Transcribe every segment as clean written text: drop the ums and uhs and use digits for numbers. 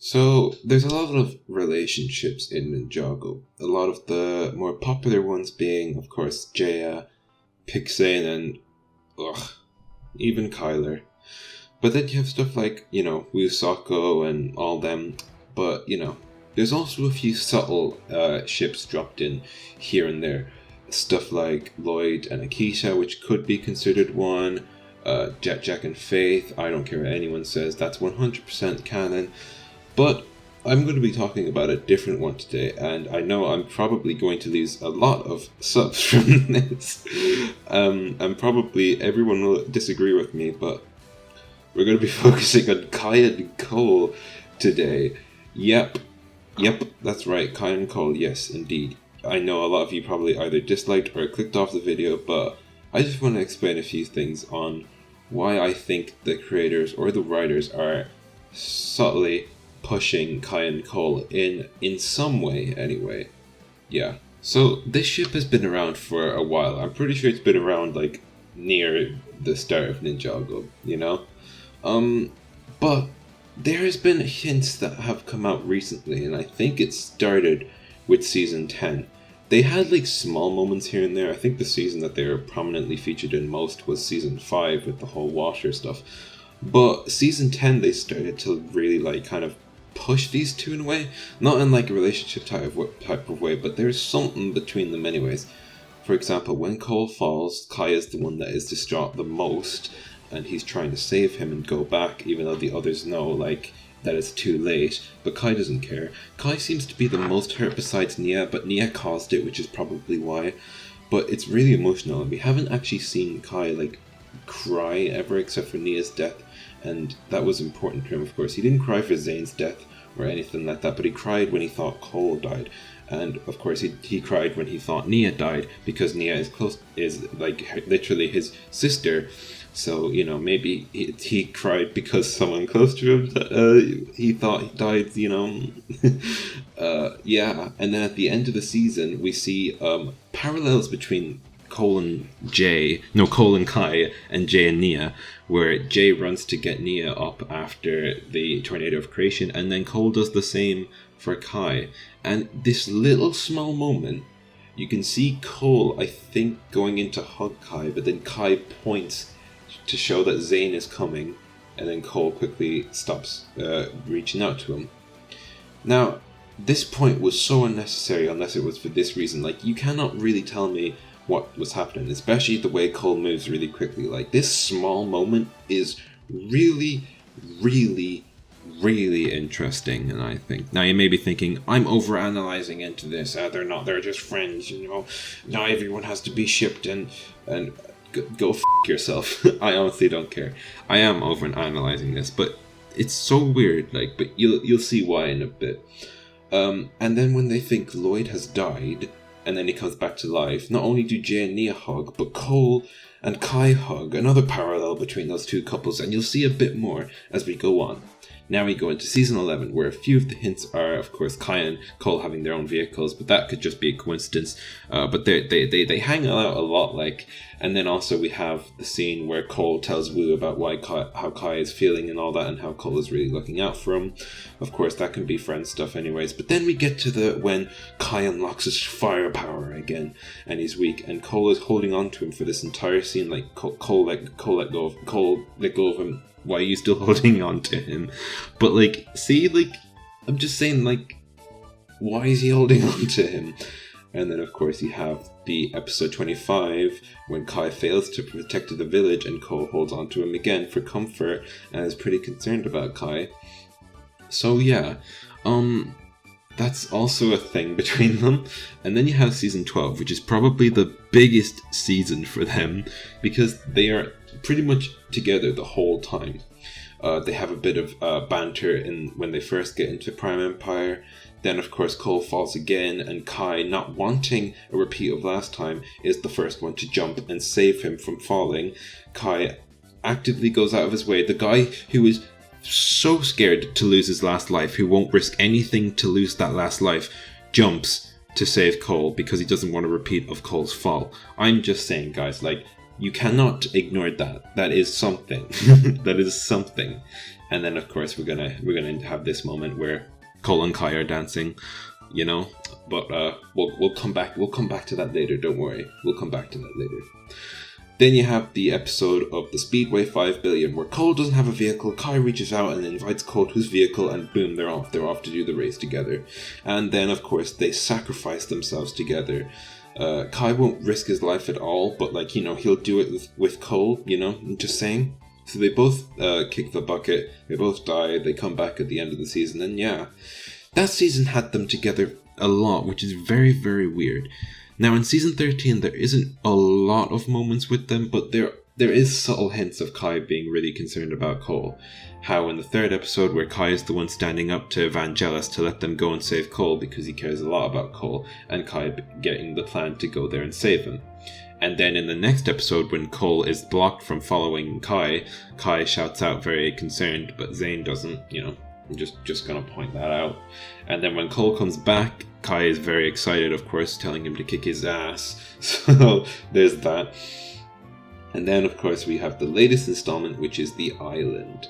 So there's a lot of relationships in Ninjago. A lot of the more popular ones being, of course, Jaya, Pixane, and even Kyler. But then you have stuff like, Wusako and all them. But, there's also a few subtle ships dropped in here and there. Stuff like Lloyd and Akisha, which could be considered one. Jack and Faith, I don't care what anyone says, that's 100% canon. But I'm going to be talking about a different one today, and I know I'm probably going to lose a lot of subs from this. And probably everyone will disagree with me, but we're going to be focusing on Kai and Cole today. Yep, that's right, Kai and Cole, yes, indeed. I know a lot of you probably either disliked or clicked off the video, but I just want to explain a few things on why I think the creators or the writers are subtly pushing Kai and Cole in some way anyway. Yeah. So this ship has been around for a while. I'm pretty sure it's been around like near the start of Ninjago, But there has been hints that have come out recently, and I think it started with season 10. They had like small moments here and there. I think the season that they were prominently featured in most was season 5 with the whole washer stuff. But season 10 they started to really like kind of push these two in a way. Not in like a relationship type of way, but there's something between them anyways. For example, when Cole falls, Kai is the one that is distraught the most, and he's trying to save him and go back, even though the others know like that it's too late, but Kai doesn't care. Kai seems to be the most hurt besides Nia, but Nia caused it, which is probably why. But it's really emotional, and we haven't actually seen Kai like cry ever except for Nia's death, and that was important to him, of course. He didn't cry for Zane's death or anything like that, but he cried when he thought Cole died. And of course he cried when he thought Nia died, because Nia is like literally his sister. So, maybe he cried because someone close to him he thought he died, yeah. And then at the end of the season, we see parallels between Cole and Kai and Jay and Nia, where Jay runs to get Nia up after the Tornado of Creation, and then Cole does the same for Kai. And this little small moment, you can see Cole, I think, going in to hug Kai, but then Kai points to show that Zane is coming, and then Cole quickly stops reaching out to him. Now, this point was so unnecessary unless it was for this reason. Like, you cannot really tell me what was happening, especially the way Cole moves really quickly. Like, this small moment is really, really, really interesting, and I think. Now, you may be thinking, I'm overanalyzing into this. They're not, they're just friends, Not everyone has to be shipped, and go f*** yourself. I honestly don't care. I am overanalyzing this, but it's so weird, but you'll see why in a bit. And then when they think Lloyd has died, and then he comes back to life, not only do Jay and Nia hug, but Cole and Kai hug, another parallel between those two couples, and you'll see a bit more as we go on. Now we go into season 11, where a few of the hints are, of course, Kai and Cole having their own vehicles, but that could just be a coincidence. But they hang out a lot, and then also we have the scene where Cole tells Wu about how Kai is feeling and all that, and how Cole is really looking out for him. Of course, that can be friend stuff anyways. But then we get to when Kai unlocks his firepower again, and he's weak, and Cole is holding on to him for this entire scene. Like Cole let go of him. Why are you still holding on to him? But I'm just saying, why is he holding on to him? And then of course you have the episode 25 when Kai fails to protect the village, and Cole holds on to him again for comfort and is pretty concerned about Kai. So yeah, that's also a thing between them. And then you have season 12, which is probably the biggest season for them, because they are pretty much together the whole time. They have a bit of banter when they first get into Prime Empire. Then of course Cole falls again, and Kai, not wanting a repeat of last time, is the first one to jump and save him from falling. Kai actively goes out of his way. The guy who is so scared to lose his last life, who won't risk anything to lose that last life, jumps to save Cole because he doesn't want a repeat of Cole's fall. I'm just saying, guys, you cannot ignore that. That is something. That is something. And then of course we're gonna have this moment where Cole and Kai are dancing, you know. But we'll come back to that later. Don't worry, we'll come back to that later. Then you have the episode of the Speedway 5 billion where Cole doesn't have a vehicle. Kai reaches out and invites Cole to his vehicle, and boom, they're off to do the race together. And then of course they sacrifice themselves together. Kai won't risk his life at all, but like, you know, he'll do it with Cole, you know, I'm just saying. So they both kick the bucket, they both die, they come back at the end of the season, and yeah, that season had them together a lot, which is very, very weird. Now in season 13 there isn't a lot of moments with them, but there is subtle hints of Kai being really concerned about Cole. How in the third episode, where Kai is the one standing up to Vangelis to let them go and save Cole because he cares a lot about Cole, and Kai getting the plan to go there and save him. And then in the next episode, when Cole is blocked from following Kai shouts out very concerned, but Zane doesn't, you know. I'm just gonna point that out. And then when Cole comes back, Kai is very excited, of course, telling him to kick his ass. So there's that. And then of course we have the latest installment, which is The Island.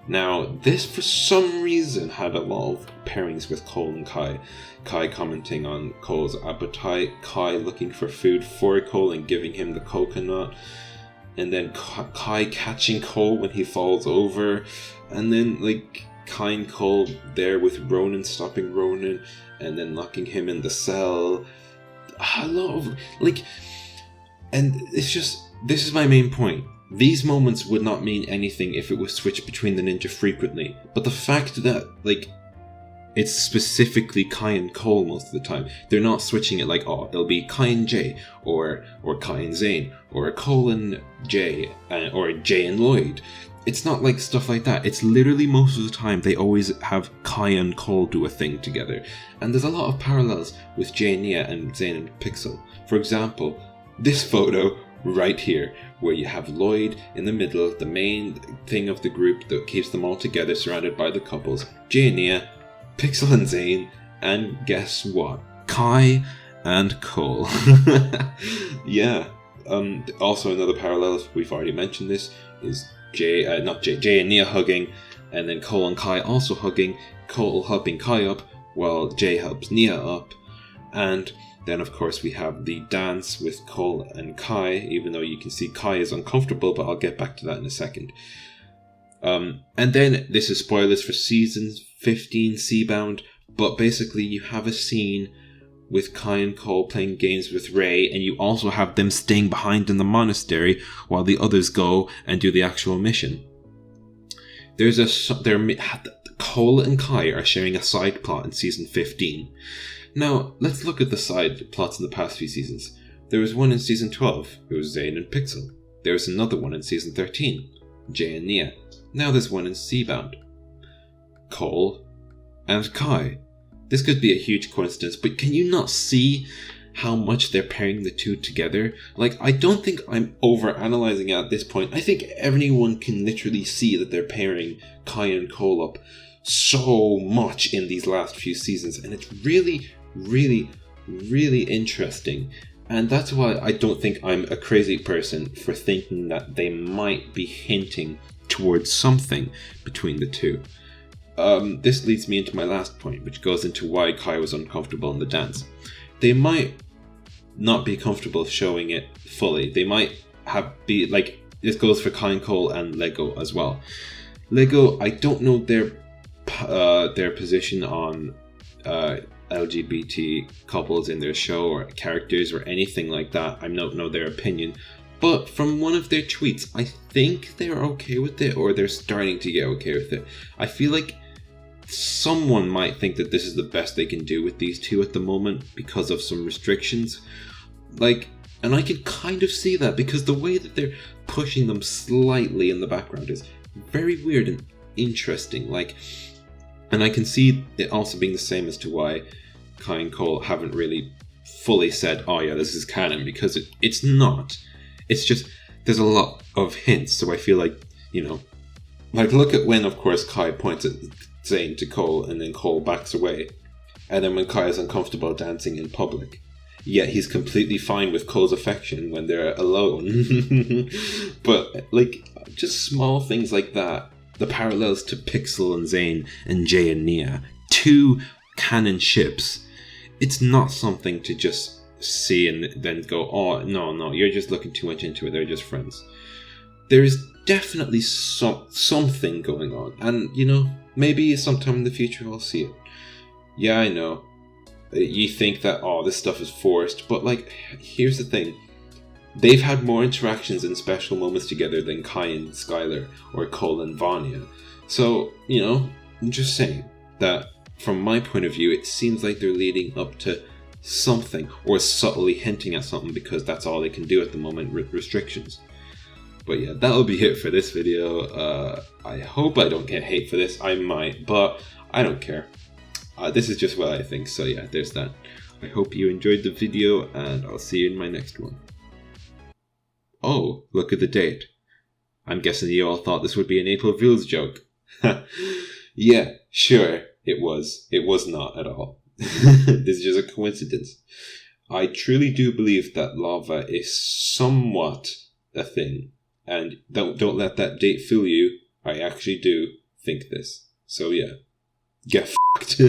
Now this for some reason had a lot of pairings with Cole and Kai. Kai commenting on Cole's appetite, Kai looking for food for Cole and giving him the coconut, and then Kai catching Cole when he falls over, and then like Kai and Cole there with Ronan stopping Ronan and then locking him in the cell. A lot of like, and it's just, this is my main point. These moments would not mean anything if it was switched between the ninja frequently, but the fact that like it's specifically Kai and Cole most of the time, they're not switching it like, oh, it'll be Kai and Jay, or Kai and Zane, or Cole and Jay, or Jay and Lloyd. It's not like stuff like that. It's literally most of the time they always have Kai and Cole do a thing together. And there's a lot of parallels with Jay and Nia and Zane and Pixel. For example, this photo right here, where you have Lloyd in the middle, the main thing of the group that keeps them all together, surrounded by the couples. Jay and Nia, Pixel and Zane, and guess what? Kai and Cole. Yeah. Also another parallel, we've already mentioned this, is Jay and Nia hugging, and then Cole and Kai also hugging, Cole helping Kai up while Jay helps Nia up. And then of course we have the dance with Cole and Kai, even though you can see Kai is uncomfortable, but I'll get back to that in a second. And then this is spoilers for season 15 Seabound, but basically you have a scene with Kai and Cole playing games with Ray, and you also have them staying behind in the monastery while the others go and do the actual mission. Cole and Kai are sharing a side plot in season 15. Now, let's look at the side plots in the past few seasons. There was one in season 12, it was Zane and Pixel. There was another one in season 13, Jay and Nia. Now there's one in Seabound, Cole and Kai. This could be a huge coincidence, but can you not see how much they're pairing the two together? Like, I don't think I'm over-analyzing it at this point. I think everyone can literally see that they're pairing Kai and Cole up so much in these last few seasons, and it's really, really, really interesting. And that's why I don't think I'm a crazy person for thinking that they might be hinting towards something between the two. This leads me into my last point, which goes into why Kai was uncomfortable in the dance. They might not be comfortable showing it fully. They might be like, this goes for Kai and Cole and Lego as well. Lego, I don't know their position on LGBT couples in their show or characters or anything like that. I don't know their opinion. But from one of their tweets, I think they're okay with it, or they're starting to get okay with it. I feel like someone might think that this is the best they can do with these two at the moment because of some restrictions. Like, and I can kind of see that because the way that they're pushing them slightly in the background is very weird and interesting. Like, and I can see it also being the same as to why Kai and Cole haven't really fully said, oh yeah, this is canon, because it's not. It's just, there's a lot of hints, so I feel like, you know, like look at when, of course, Kai points at Zane to Cole, and then Cole backs away. And then when Kai is uncomfortable dancing in public. Yet he's completely fine with Cole's affection when they're alone. But, like, just small things like that the parallels to Pixel and Zane and Jay and Nia, 2 canon ships, it's not something to just see and then go, oh, no, you're just looking too much into it, they're just friends. There is definitely something going on, and, you know, maybe sometime in the future we'll see it. Yeah, I know. You think that, oh, this stuff is forced, but, like, here's the thing. They've had more interactions and special moments together than Kai and Skylar, or Cole and Vanya. So, you know, I'm just saying that from my point of view, it seems like they're leading up to something, or subtly hinting at something, because that's all they can do at the moment with restrictions. But yeah, that'll be it for this video. I hope I don't get hate for this. I might, but I don't care. This is just what I think, so yeah, there's that. I hope you enjoyed the video, and I'll see you in my next one. Oh, look at the date. I'm guessing you all thought this would be an April Fool's joke. Yeah, sure, it was. It was not at all. This is just a coincidence. I truly do believe that lava is somewhat a thing. And don't let that date fool you. I actually do think this. So yeah, get fucked.